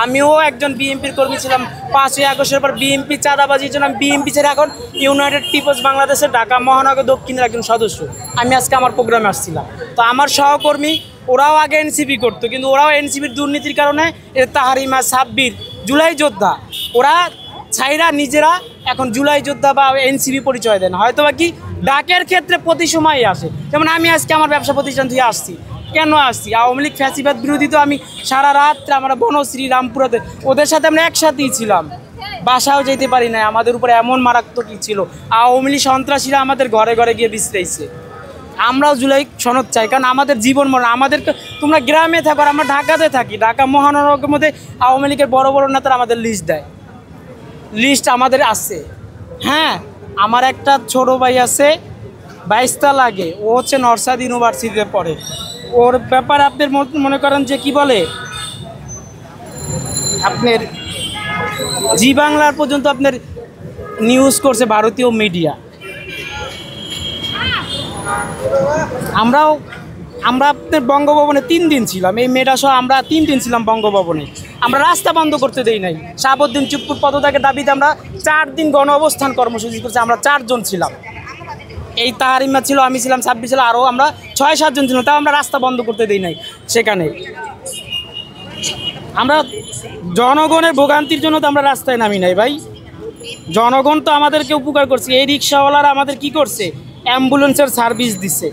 আমিও একজন বিএনপির কর্মী ছিলাম। 5ই আগস্টের পর বিএনপি চাঁদাবাজির জন্য আমি বিএনপি ছেড়ে এখন ইউনাইটেড পিপলস বাংলাদেশের ঢাকা মহানগর দক্ষিণের একজন সদস্য। আমি আজকে আমার প্রোগ্রামে আসছিলাম। তো আমার সহকর্মী ওরাও আগে এনসিপি করতো, কিন্তু ওরাও এনসিপির দুর্নীতির কারণে তাহারিমা, সাব্বির, জুলাই যোদ্ধা, ওরা ছাইরা নিজেরা এখন জুলাই যোদ্ধা বা এনসিপি পরিচয় দেন। হয়তো বা কি ডাকের ক্ষেত্রে প্রতি সময়ই আসে। যেমন আমি আজকে আমার ব্যবসা প্রতিষ্ঠান থেকে আসছি, কেন আসছি? আওয়ামী লীগ ফ্যাসিবাদ বিরোধী তো আমি সারা রাত্রে আমরা বনশ্রী রামপুরাতে ওদের সাথে আমরা একসাথেই ছিলাম, বাসাও যেতে পারি না। আমাদের উপরে এমন মারাত্মক ছিল, আওয়ামী লীগ সন্ত্রাসীরা আমাদের ঘরে ঘরে গিয়ে বিশ্রাইছে। আমরাও জুলাই সনদ চাই, কারণ আমাদের জীবন মরণ। আমাদেরকে তোমরা গ্রামে থাকো আর আমরা ঢাকাতে থাকি, ঢাকা মহানগরের মধ্যে আওয়ামী লীগের বড় বড় নেতারা আমাদের লিস্ট দেয়, লিস্ট আমাদের আছে। হ্যাঁ, আমার একটা ছোট ভাই আছে 22টা লাগে, ও হচ্ছে নরসাদ ইউনিভার্সিটিতে পড়ে। ওর ব্যাপারে আপনার মনে করেন যে কি বলে, আপনার জি বাংলার পর্যন্ত আপনার নিউজ করছে ভারতীয় মিডিয়া। আমরা আপনার বঙ্গভবনে 3 দিন ছিলাম, এই মেয়েটা সহ আমরা 3 দিন ছিলাম বঙ্গভবনে। আমরা রাস্তা বন্ধ করতে দেই নাই। শাহাবুদ্দিন চুপ্পুর পদত্যাগের দাবিতে আমরা 4 দিন গণ অবস্থান কর্মসূচি করছি। আমরা 4 জন ছিলাম, এই তাহারিমা ছিল, আমি ছিলাম, সাব্বির ছিল, আরও আমরা 6-7 জন ছিলাম। তাও আমরা রাস্তা বন্ধ করতে দেই নাই সেখানে। আমরা জনগণের ভোগান্তির জন্য তো আমরা রাস্তায় নামি নাই ভাই। জনগণ তো আমাদেরকে উপকার করছে। এই রিক্সাওয়ালারা আমাদের কি করছে, অ্যাম্বুলেন্সের সার্ভিস দিচ্ছে।